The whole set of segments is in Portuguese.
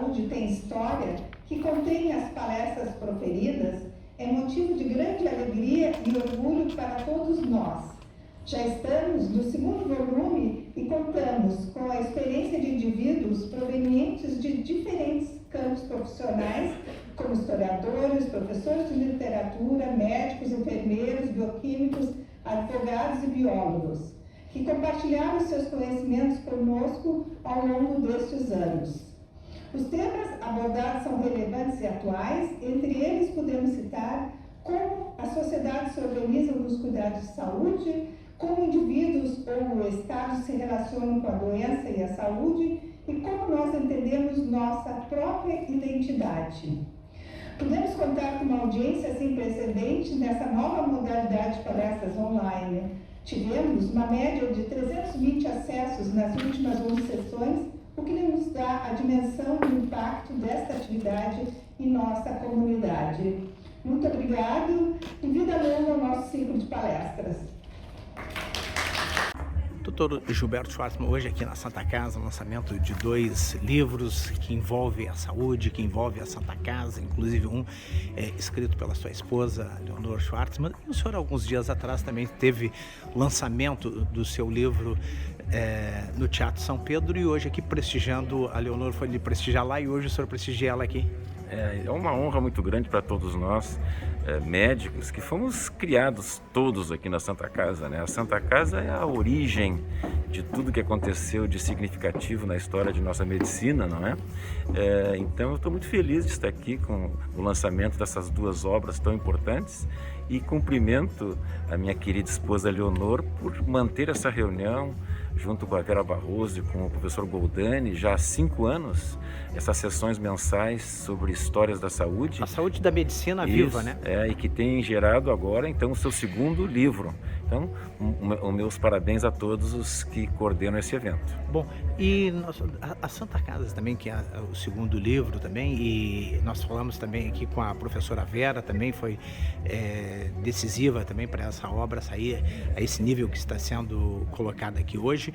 Saúde Tem História, que contém as palestras proferidas, é motivo de grande alegria e orgulho para todos nós. Já estamos no segundo volume e contamos com a experiência de indivíduos provenientes de diferentes campos profissionais, como historiadores, professores de literatura, médicos, enfermeiros, bioquímicos, advogados e biólogos, que compartilharam seus conhecimentos conosco ao longo destes anos. Os temas abordados são relevantes e atuais, entre eles podemos citar como a sociedade se organiza nos cuidados de saúde, como indivíduos ou estados se relacionam com a doença e a saúde e como nós entendemos nossa própria identidade. Podemos contar com uma audiência sem precedentes nessa nova modalidade de palestras online. Tivemos uma média de 320 acessos nas últimas 11 sessões, o que nos dá a dimensão do impacto desta atividade em nossa comunidade. Muito obrigado e vida longa ao nosso ciclo de palestras. Dr. Gilberto Schwartzman, hoje aqui na Santa Casa, lançamento de 2 livros que envolvem a saúde, que envolvem a Santa Casa, inclusive um escrito pela sua esposa, Leonor Schwartzman. E o senhor, alguns dias atrás, também teve lançamento do seu livro no Teatro São Pedro, e hoje aqui prestigiando, a Leonor foi lhe prestigiar lá e hoje o senhor prestigia ela aqui. É uma honra muito grande para todos nós, médicos, que fomos criados todos aqui na Santa Casa, né? A Santa Casa é a origem de tudo que aconteceu de significativo na história de nossa medicina, não é? Então eu estou muito feliz de estar aqui com o lançamento dessas 2 obras tão importantes e cumprimento a minha querida esposa Leonor por manter essa reunião junto com a Vera Barroso e com o professor Goldani, já há 5 anos, essas sessões mensais sobre histórias da saúde. A saúde da medicina viva, né? E que tem gerado agora, então, o seu 2º livro. Então, meus parabéns a todos os que coordenam esse evento. Bom, e a Santa Casa também, que é o 2º livro também, e nós falamos também aqui com a professora Vera, também foi decisiva também para essa obra sair a esse nível que está sendo colocado aqui hoje.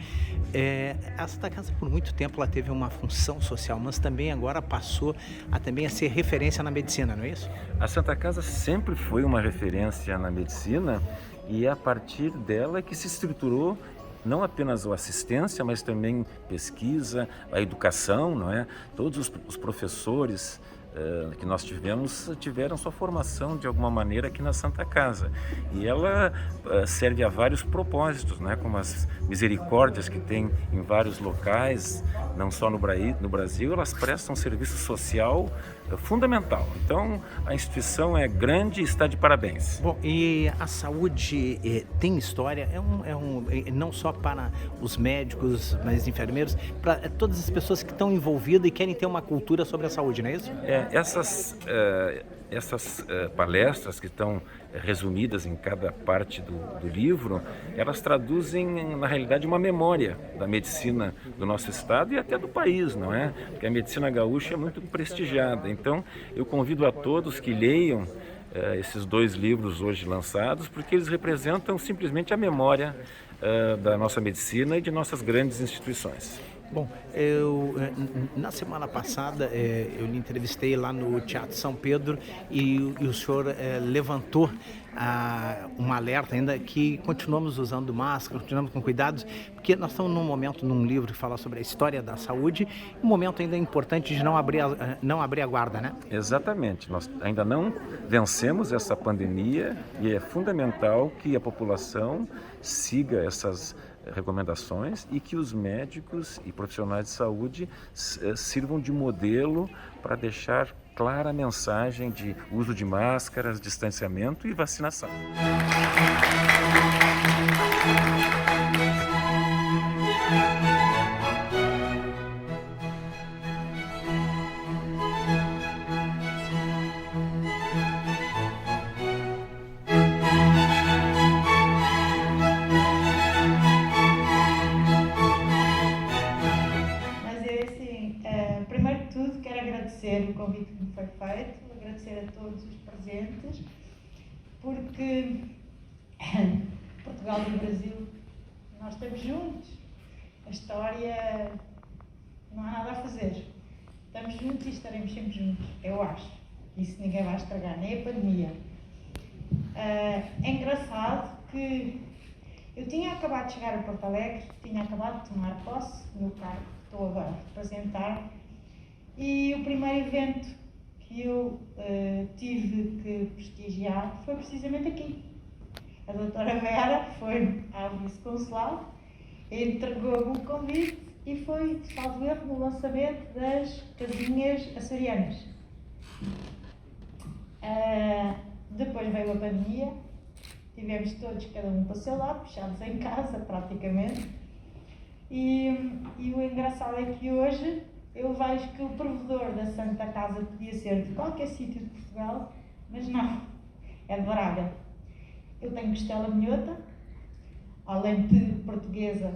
A Santa Casa, por muito tempo, ela teve uma função social, mas também agora passou a ser referência na medicina, não é isso? A Santa Casa sempre foi uma referência na medicina, e é a partir dela que se estruturou não apenas a assistência, mas também pesquisa, a educação, não é? Todos os professores que nós tiveram sua formação de alguma maneira aqui na Santa Casa, e ela serve a vários propósitos, né? Como as misericórdias que tem em vários locais, não só no Brasil, elas prestam um serviço social fundamental. Então a instituição é grande e está de parabéns. Bom, e a saúde tem história, não só para os médicos, mas enfermeiros, para todas as pessoas que estão envolvidas e querem ter uma cultura sobre a saúde, não é isso? Essas palestras que estão resumidas em cada parte do livro, elas traduzem, na realidade, uma memória da medicina do nosso estado e até do país, não é? Porque a medicina gaúcha é muito prestigiada. Então, eu convido a todos que leiam esses 2 livros hoje lançados, porque eles representam simplesmente a memória da nossa medicina e de nossas grandes instituições. Bom, na semana passada eu lhe entrevistei lá no Teatro São Pedro e o senhor levantou um alerta ainda que continuamos usando máscara, continuamos com cuidados, porque nós estamos num livro que fala sobre a história da saúde, um momento ainda importante de não abrir a guarda, né? Exatamente, nós ainda não vencemos essa pandemia e é fundamental que a população siga essas recomendações e que os médicos e profissionais de saúde sirvam de modelo para deixar clara a mensagem de uso de máscaras, distanciamento e vacinação. Agradecer o convite que me foi feito, agradecer a todos os presentes, porque Portugal e o Brasil, nós estamos juntos, a história não há nada a fazer. estamos juntos e estaremos sempre juntos, eu acho. Isso ninguém vai estragar, nem a pandemia. É engraçado que eu tinha acabado de chegar a Porto Alegre, tinha acabado de tomar posse no cargo que estou agora a representar, e o primeiro evento que eu tive que prestigiar foi precisamente aqui. A doutora Vera foi à vice-consular, entregou-me o convite e foi, salvo erro, no lançamento das casinhas açorianas. Depois veio a pandemia, tivemos todos, cada um para o seu lado, fechados em casa praticamente, e o engraçado é que hoje eu vejo que o provedor da Santa Casa podia ser de qualquer sítio de Portugal, mas não, é de Braga. Eu tenho costela minhota, além de portuguesa,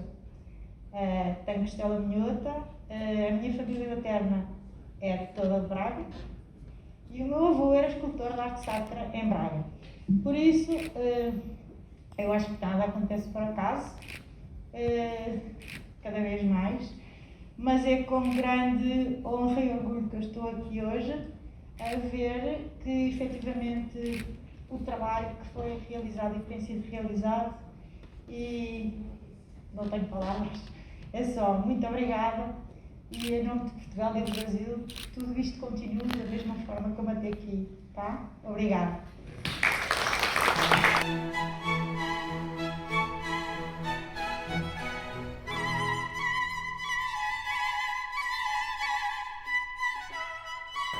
tenho costela minhota, a minha família materna é toda de Braga e o meu avô era escultor de arte sacra em Braga. Por isso, eu acho que nada acontece por acaso, cada vez mais, mas é com grande honra e orgulho que eu estou aqui hoje a ver que efetivamente o trabalho que foi realizado e que tem sido realizado, e não tenho palavras, é só muito obrigada, e em nome de Portugal e do Brasil, tudo isto continue da mesma forma como até aqui, tá? Obrigada.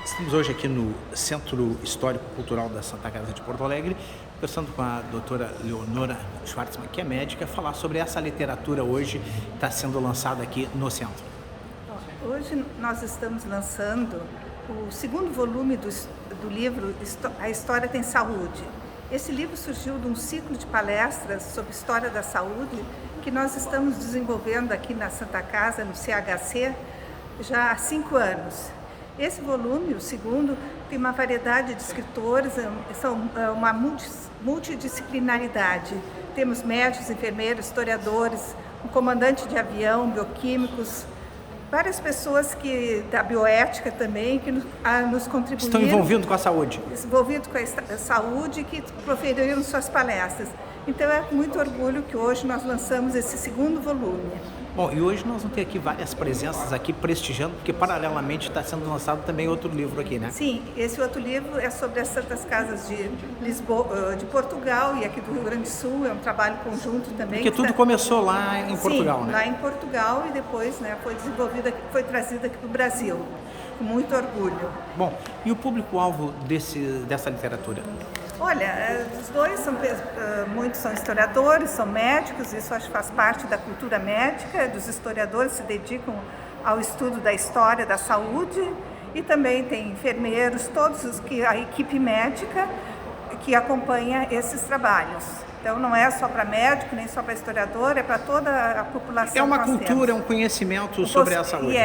Estamos hoje aqui no Centro Histórico Cultural da Santa Casa de Porto Alegre, conversando com a doutora Leonora Schwartzman, que é médica, falar sobre essa literatura hoje que está sendo lançada aqui no centro. Hoje nós estamos lançando o segundo volume do livro A História Tem Saúde. Esse livro surgiu de um ciclo de palestras sobre história da saúde que nós estamos desenvolvendo aqui na Santa Casa, no CHC, já há 5 anos. Esse volume, o segundo, tem uma variedade de escritores, são uma multidisciplinaridade. Temos médicos, enfermeiros, historiadores, um comandante de avião, bioquímicos, várias pessoas da bioética também, que nos contribuíram. Estão envolvidos com a saúde. Envolvidos com a saúde, que proferiram suas palestras. Então é com muito orgulho que hoje nós lançamos esse segundo volume. Bom, e hoje nós vamos ter aqui várias presenças aqui prestigiando, porque paralelamente está sendo lançado também outro livro aqui, né? Sim, esse outro livro é sobre as Santas Casas de Lisboa, de Portugal e aqui do Rio Grande do Sul, é um trabalho conjunto também. Porque tudo começou lá em Portugal, sim, né? Lá em Portugal e depois, né, foi desenvolvido, foi trazido aqui para o Brasil, com muito orgulho. Bom, e o público-alvo dessa literatura? Olha, os dois muitos são historiadores, são médicos, isso acho que faz parte da cultura médica, dos historiadores se dedicam ao estudo da história da saúde, e também tem enfermeiros, a equipe médica que acompanha esses trabalhos. Então não é só para médico, nem só para historiador, é para toda a população. É uma cultura, é um conhecimento sobre a saúde.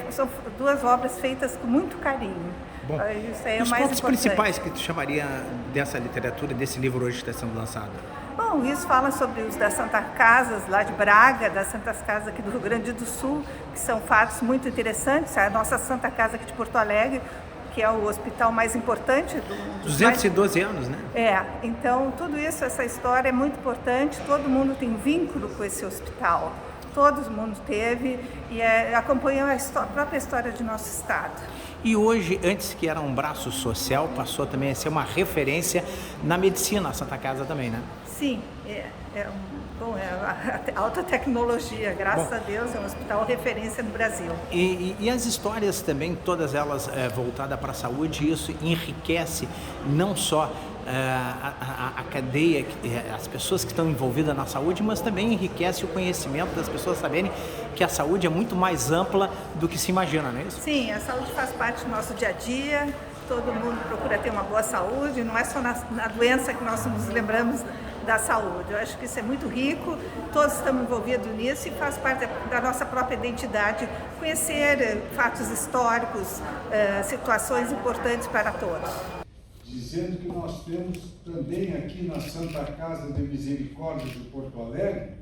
São 2 obras feitas com muito carinho. Bom, isso aí é os mais pontos importante. principais que tu chamaria dessa literatura, desse livro hoje que está sendo lançado? Bom, isso fala sobre os das Santas Casas lá de Braga, das Santas Casas aqui do Rio Grande do Sul, que são fatos muito interessantes. A nossa Santa Casa aqui de Porto Alegre, que é o hospital mais importante. 212 anos, né? Então tudo isso, essa história é muito importante, todo mundo tem vínculo com esse hospital. Todo mundo teve e acompanhou a própria história de nosso estado. E hoje, antes que era um braço social, passou também a ser uma referência na medicina, a Santa Casa também, né? Sim, a alta tecnologia, graças a Deus, é um hospital referência no Brasil. E as histórias também, todas elas voltadas para a saúde, isso enriquece não só a cadeia, as pessoas que estão envolvidas na saúde, mas também enriquece o conhecimento das pessoas saberem que a saúde é muito mais ampla do que se imagina, não é isso? Sim, a saúde faz parte do nosso dia a dia, todo mundo procura ter uma boa saúde, não é só na doença que nós nos lembramos da saúde. Eu acho que isso é muito rico, todos estamos envolvidos nisso e faz parte da nossa própria identidade, conhecer fatos históricos, situações importantes para todos. Dizendo que nós temos também aqui na Santa Casa de Misericórdia de Porto Alegre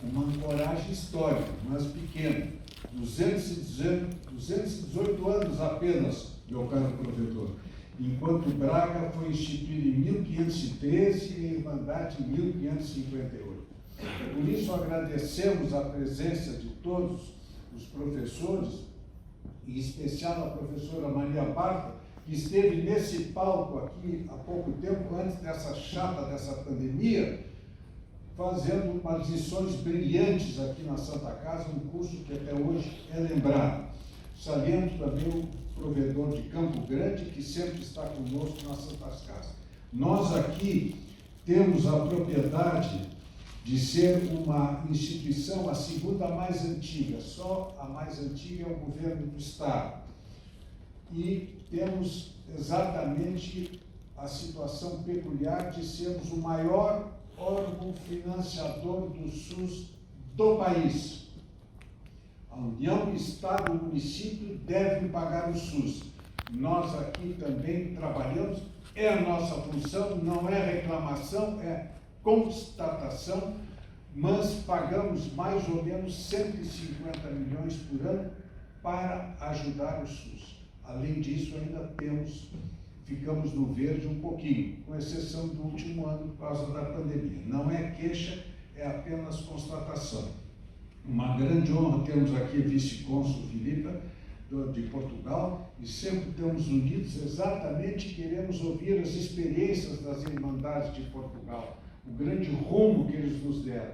uma ancoragem histórica, mas pequena. 218 anos apenas, meu caro provedor, enquanto Braga foi instituído em 1513 e a Irmandade em 1558. Por isso agradecemos a presença de todos os professores, em especial a professora Maria Barta, que esteve nesse palco aqui há pouco tempo, antes dessa pandemia, fazendo umas lições brilhantes aqui na Santa Casa, um curso que até hoje é lembrado. Saliento também o provedor de Campo Grande, que sempre está conosco nas Santas Casas. Nós aqui temos a propriedade de ser uma instituição, a segunda mais antiga, só a mais antiga é o governo do Estado. E temos exatamente a situação peculiar de sermos o maior órgão financiador do SUS do país. A União, Estado e município devem pagar o SUS. Nós aqui também trabalhamos, é a nossa função, não é reclamação, é constatação, mas pagamos mais ou menos 150 milhões por ano para ajudar o SUS. Além disso, ainda ficamos no verde um pouquinho, com exceção do último ano por causa da pandemia. Não é queixa, é apenas constatação. Uma grande honra termos aqui a vice-cônsul Filipa, de Portugal, e sempre estamos unidos exatamente, queremos ouvir as experiências das Irmandades de Portugal, o grande rumo que eles nos deram.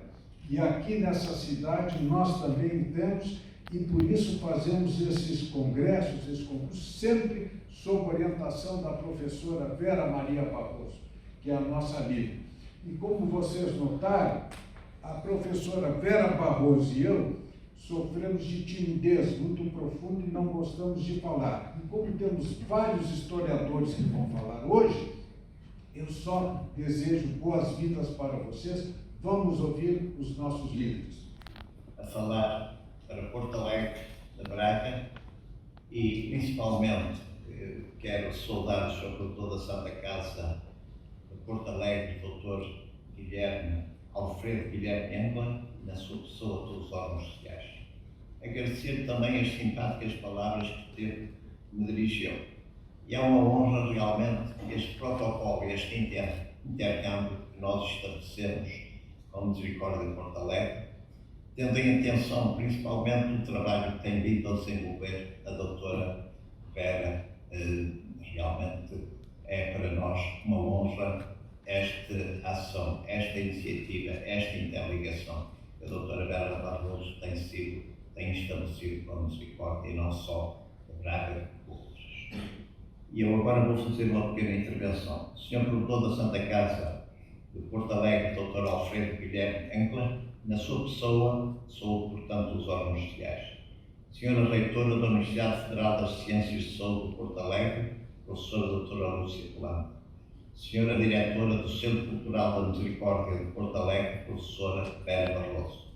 E aqui nessa cidade nós também temos, e por isso fazemos esses congressos, esses concursos, sempre sob orientação da professora Vera Maria Barroso, que é a nossa líder. E como vocês notaram, a professora Vera Barroso e eu sofremos de timidez muito profunda e não gostamos de falar. E como temos vários historiadores que vão falar hoje, eu só desejo boas-vindas para vocês. Vamos ouvir os nossos líderes. A falar para Porto Alegre, da Braga, e principalmente quero saudar o Sr. Doutor da Santa Casa de Porto Alegre, Dr. Alfredo Guilherme Engler, na sua pessoa, todos os órgãos sociais. Agradecer também as simpáticas palavras que me dirigiu. E é uma honra realmente este protocolo, este intercâmbio que nós estabelecemos com Misericórdia de Porto Alegre, tendo em atenção principalmente o trabalho que tem vindo a desenvolver a doutora Vera. Realmente é para nós uma honra esta ação, esta iniciativa, esta interligação que a doutora Vera Barroso tem estabelecido com a Misericórdia, e não só a Braga, outros. E eu agora vou fazer uma pequena intervenção. O Sr. Promotor da Santa Casa de Porto Alegre, Dr. Alfredo Guilherme Engler, na sua pessoa, sou, portanto, os órgãos sociais. Senhora Reitora da Universidade Federal das Ciências de Saúde de Porto Alegre, professora doutora Lúcia Polanco. Senhora Diretora do Centro Cultural da Misericórdia de Porto Alegre, professora Vera Barroso.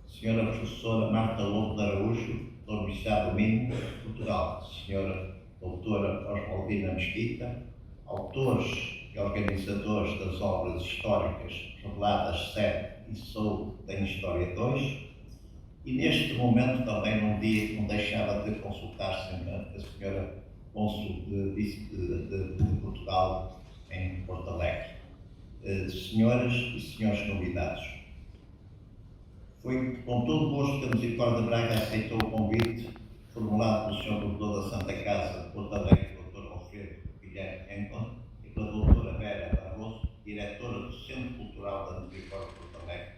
Senhora Professora Marta Lobo de Araújo, da Universidade do Minho, Portugal. Senhora Doutora Oswaldina Mesquita, autores e organizadores das obras históricas reveladas 7 e Saúde tem História 2, e neste momento também num dia não deixava de consultar-se a senhora Cônsul de Portugal em Porto Alegre. Senhoras e senhores convidados, foi com todo o gosto que a Misericórdia de Braga aceitou o convite formulado pelo Sr. Doutor da Santa Casa de Porto Alegre, Dr. Alfredo Guilherme Engler, e pela doutora Vera Barroso, diretora do Centro Cultural da Misericórdia de Porto Alegre,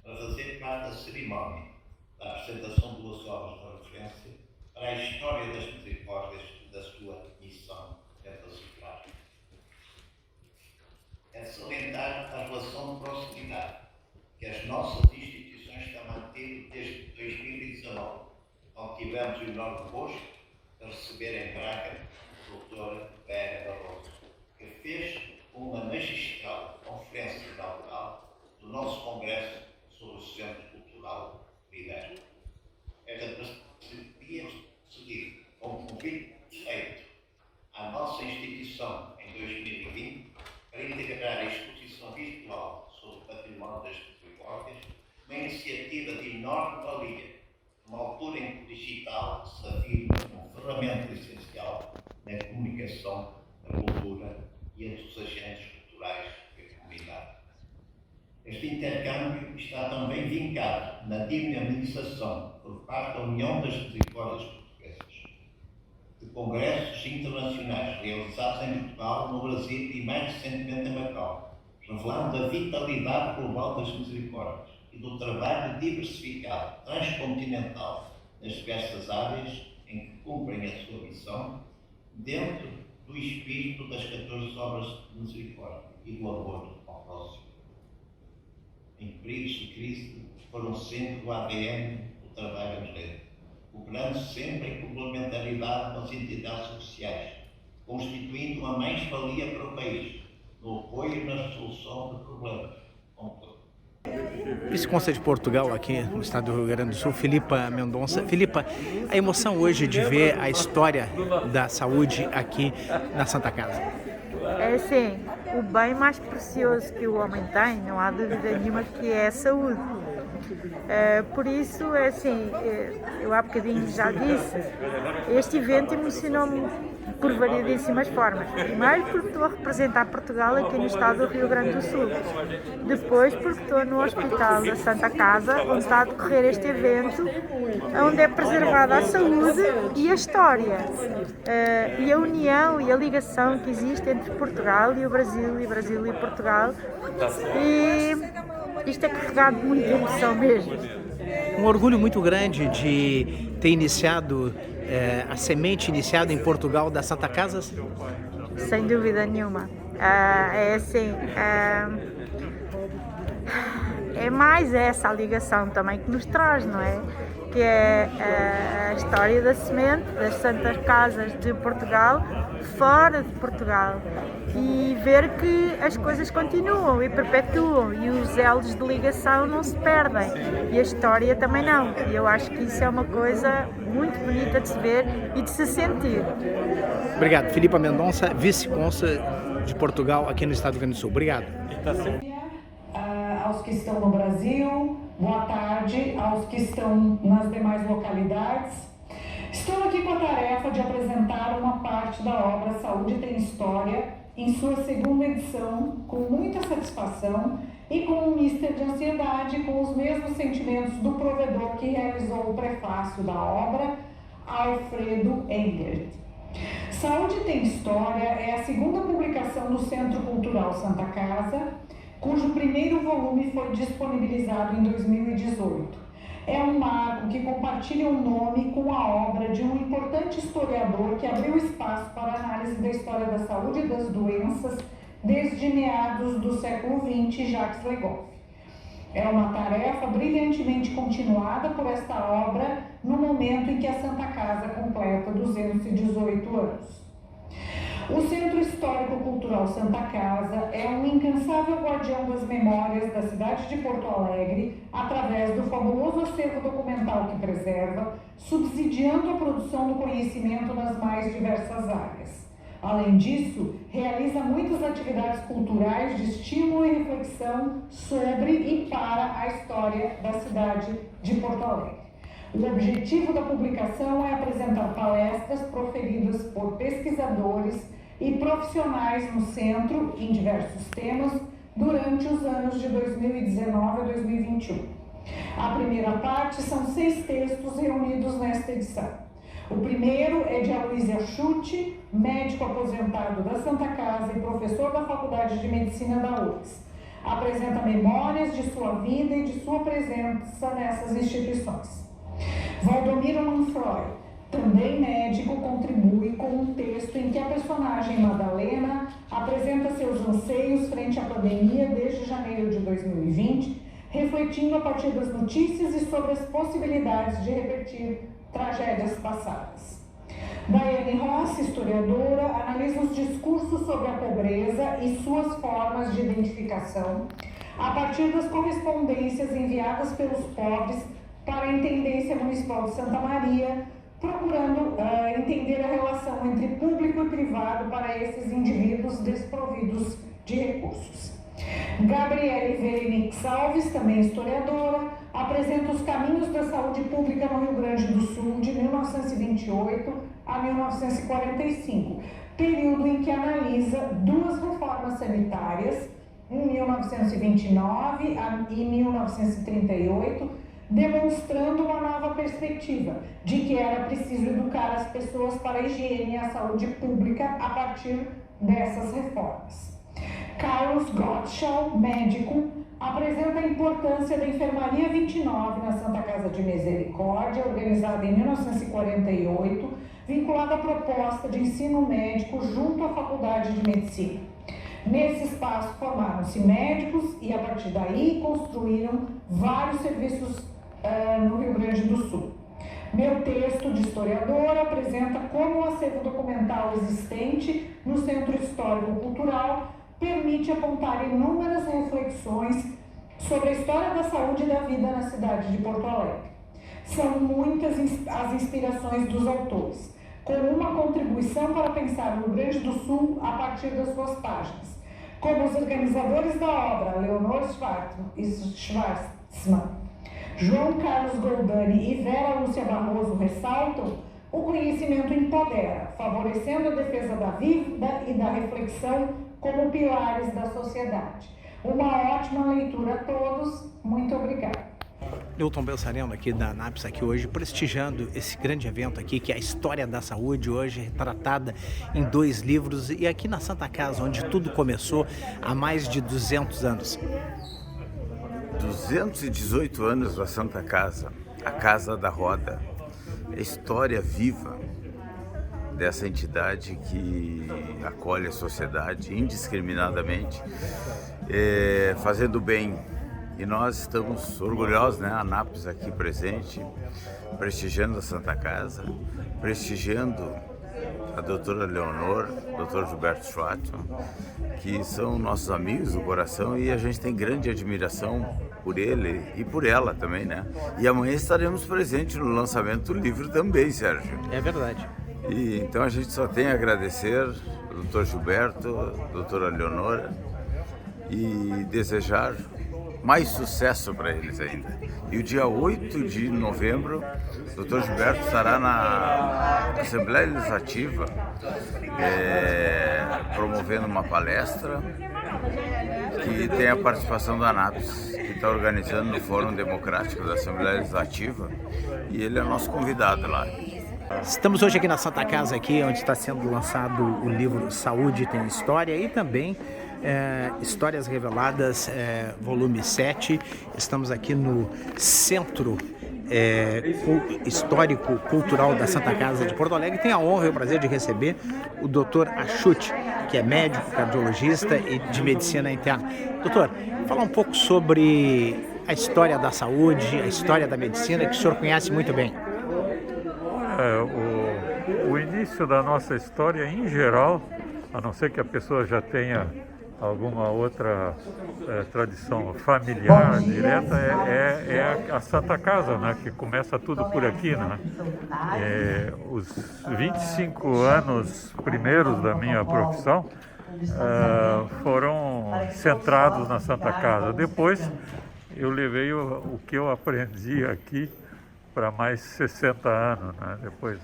para fazer parte da cerimónia da apresentação de duas obras de referência para a história das misericórdias e da sua missão interdisciplinar. É de salientar a relação de proximidade que as nossas instituições têm mantido desde 2019, onde tivemos o enorme gosto de receber em na comunicação, na cultura e entre os agentes culturais da comunidade. Este intercâmbio está também vincado na dinamização, por parte da União das Misericórdias Portuguesas, de congressos internacionais realizados em Portugal, no Brasil e mais recentemente em Macau, revelando a vitalidade global das misericórdias e do trabalho diversificado, transcontinental, nas diversas áreas em que cumprem a sua missão, dentro do espírito das 14 obras de misericórdia e do amor ao próximo. Em períodos de crise, foram sempre o ADN do trabalho brasileiro, operando sempre em complementaridade com as entidades sociais, constituindo uma mais-valia para o país, no apoio e na resolução de problemas complexos. Vice-Cônsul de Portugal aqui no estado do Rio Grande do Sul, Filipa Mendonça. Filipa, a emoção hoje de ver a história da saúde aqui na Santa Casa. É assim, o bem mais precioso que o homem tem, não há dúvida nenhuma, que é a saúde. Por isso, é assim, eu há bocadinho já disse, este evento emocionou-me por variedíssimas formas. Primeiro porque estou a representar Portugal aqui no estado do Rio Grande do Sul. Depois porque estou no Hospital da Santa Casa, onde está a decorrer este evento, onde é preservada a saúde e a história. E a união e a ligação que existe entre Portugal e o Brasil, e Brasil e Portugal. E isto é carregado de muita emoção mesmo. Um orgulho muito grande de ter iniciado, a semente iniciada em Portugal da Santa Casa? Sem dúvida nenhuma. É assim, é mais essa a ligação também que nos traz, não é? Que é a história da semente das Santas Casas de Portugal, fora de Portugal. E ver que as coisas continuam e perpetuam e os elos de ligação não se perdem e a história também não. E eu acho que isso é uma coisa muito bonita de se ver e de se sentir. Obrigado. Filipa Mendonça, Vice-Cônsul de Portugal aqui no estado do Rio Grande do Sul. Obrigado. Aos que estão no Brasil, boa tarde aos que estão nas demais localidades. Estou aqui com a tarefa de apresentar uma parte da obra Saúde Tem História, em sua segunda edição, com muita satisfação e com um mister de ansiedade, com os mesmos sentimentos do provedor que realizou o prefácio da obra, Alfredo Engert. Saúde Tem História é a segunda publicação do Centro Cultural Santa Casa, cujo primeiro volume foi disponibilizado em 2018. É um marco que compartilha o nome com a obra de um importante historiador que abriu espaço para a análise da história da saúde e das doenças desde meados do século XX, Jacques Legoff. É uma tarefa brilhantemente continuada por esta obra no momento em que a Santa Casa completa 218 anos. O Centro Histórico-Cultural Santa Casa é um incansável guardião das memórias da cidade de Porto Alegre através do fabuloso acervo documental que preserva, subsidiando a produção do conhecimento nas mais diversas áreas. Além disso, realiza muitas atividades culturais de estímulo e reflexão sobre e para a história da cidade de Porto Alegre. O objetivo da publicação é apresentar palestras proferidas por pesquisadores e profissionais no centro, em diversos temas, durante os anos de 2019 a 2021. A primeira parte são 6 textos reunidos nesta edição. O primeiro é de Aloísia Schutte, médico aposentado da Santa Casa e professor da Faculdade de Medicina da URGS. Apresenta memórias de sua vida e de sua presença nessas instituições. Valdomiro Manfroy, também médico, contribui com um texto em que a personagem Madalena apresenta seus anseios frente à pandemia desde janeiro de 2020, refletindo a partir das notícias e sobre as possibilidades de repetir tragédias passadas. Daiane Rossi, historiadora, analisa os discursos sobre a pobreza e suas formas de identificação a partir das correspondências enviadas pelos pobres para a Intendência Municipal de Santa Maria, procurando entender a relação entre público e privado para esses indivíduos desprovidos de recursos. Gabriele Verenix Alves, também historiadora, apresenta os caminhos da saúde pública no Rio Grande do Sul de 1928 a 1945, período em que analisa duas reformas sanitárias, em 1929 e 1938, demonstrando uma nova perspectiva de que era preciso educar as pessoas para a higiene e a saúde pública a partir dessas reformas. Carlos Gottschall, médico, apresenta a importância da Enfermaria 29 na Santa Casa de Misericórdia, organizada em 1948, vinculada à proposta de ensino médico junto à Faculdade de Medicina. Nesse espaço formaram-se médicos e, a partir daí, construíram vários serviços no Rio Grande do Sul. Meu texto de historiador apresenta como o acervo documental existente no Centro Histórico-Cultural permite apontar inúmeras reflexões sobre a história da saúde e da vida na cidade de Porto Alegre. São muitas as inspirações dos autores, com uma contribuição para pensar o Rio Grande do Sul a partir das suas páginas. Como os organizadores da obra, Leonor Schwarzman, João Carlos Goldani e Vera Lúcia Barroso ressaltam, o conhecimento empodera, favorecendo a defesa da vida e da reflexão como pilares da sociedade. Uma ótima leitura a todos. Muito obrigada. Newton Belsareno aqui da ANAPS aqui hoje, prestigiando esse grande evento aqui, que é a História da Saúde, hoje retratada em 2 livros, e aqui na Santa Casa, onde tudo começou há mais de 200 anos. 218 anos da Santa Casa, a Casa da Roda, a história viva dessa entidade que acolhe a sociedade indiscriminadamente, fazendo bem. E nós estamos orgulhosos, né? A ANAPS aqui presente, prestigiando a Santa Casa, prestigiando a doutora Leonor, doutor Gilberto Schwartzman, que são nossos amigos do coração, e a gente tem grande admiração por ele e por ela também, né? E amanhã estaremos presentes no lançamento do livro também, Sérgio. É verdade. E então a gente só tem a agradecer ao doutor Gilberto, à doutora Leonora, e desejar mais sucesso para eles ainda. E o dia 8 de novembro, o doutor Gilberto estará na Assembleia Legislativa promovendo uma palestra que tem a participação da ANAPS, que está organizando no Fórum Democrático da Assembleia Legislativa, e ele é nosso convidado lá. Estamos hoje aqui na Santa Casa, aqui, onde está sendo lançado o livro Saúde Tem História, e também Histórias Reveladas, volume 7. Estamos aqui no Centro Histórico Cultural da Santa Casa de Porto Alegre. Tenho a honra e o prazer de receber o Dr. Achuti, que é médico, cardiologista e de medicina interna. Doutor, fala um pouco sobre a história da saúde, a história da medicina, que o senhor conhece muito bem. O início da nossa história, em geral, a não ser que a pessoa já tenha alguma outra tradição familiar direta, é a Santa Casa, né, que começa tudo por aqui, né? Os 25 anos primeiros da minha profissão foram centrados na Santa Casa. Depois eu levei o que eu aprendi aqui para mais 60 anos, né, depois.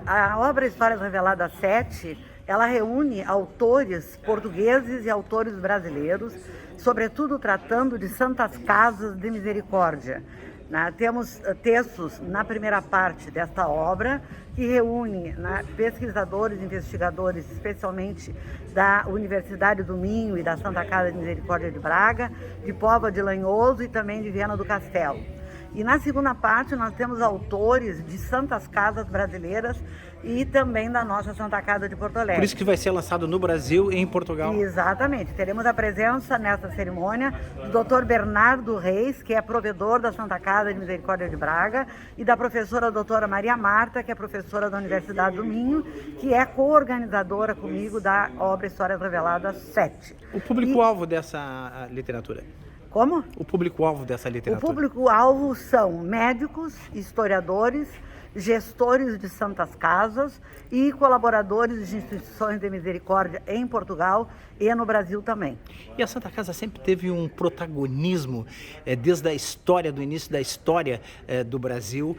A obra Histórias Reveladas 7, ela reúne autores portugueses e autores brasileiros, sobretudo tratando de santas casas de misericórdia. Temos textos na primeira parte desta obra, que reúne pesquisadores e investigadores, especialmente da Universidade do Minho e da Santa Casa de Misericórdia de Braga, de Póvoa de Lanhoso e também de Viana do Castelo. E na segunda parte nós temos autores de santas casas brasileiras e também da nossa Santa Casa de Porto Alegre. Por isso que vai ser lançado no Brasil e em Portugal. Exatamente. Teremos a presença nessa cerimônia do Dr. Bernardo Reis, que é provedor da Santa Casa de Misericórdia de Braga, e da professora doutora Maria Marta, que é professora da Universidade do Minho, que é co-organizadora comigo da obra Histórias Reveladas 7. O público-alvo dessa literatura? Como? O público-alvo dessa literatura? O público-alvo são médicos, historiadores, gestores de santas casas e colaboradores de instituições de misericórdia em Portugal e no Brasil também. E a Santa Casa sempre teve um protagonismo, desde a história, do início da história do Brasil,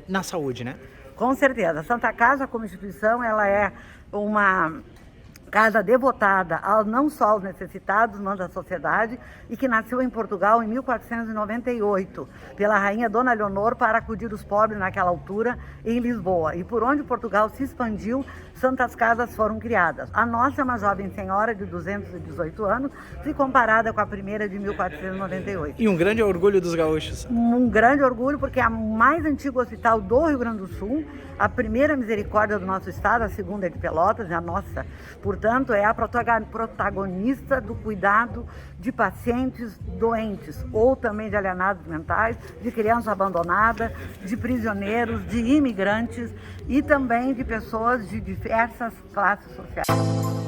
na saúde, né? Com certeza. A Santa Casa, como instituição, ela é uma casa devotada não só aos necessitados, mas à sociedade, e que nasceu em Portugal em 1498, pela rainha Dona Leonor, para acudir os pobres naquela altura em Lisboa. E por onde Portugal se expandiu, santas casas foram criadas. A nossa é uma jovem senhora de 218 anos, se comparada com a primeira de 1498. E um grande orgulho dos gaúchos. Um grande orgulho, porque é o mais antigo hospital do Rio Grande do Sul, a primeira misericórdia do nosso estado, a segunda é de Pelotas, é a nossa. Portanto, é a protagonista do cuidado de pacientes doentes, ou também de alienados mentais, de crianças abandonadas, de prisioneiros, de imigrantes e também de pessoas de diversas classes sociais.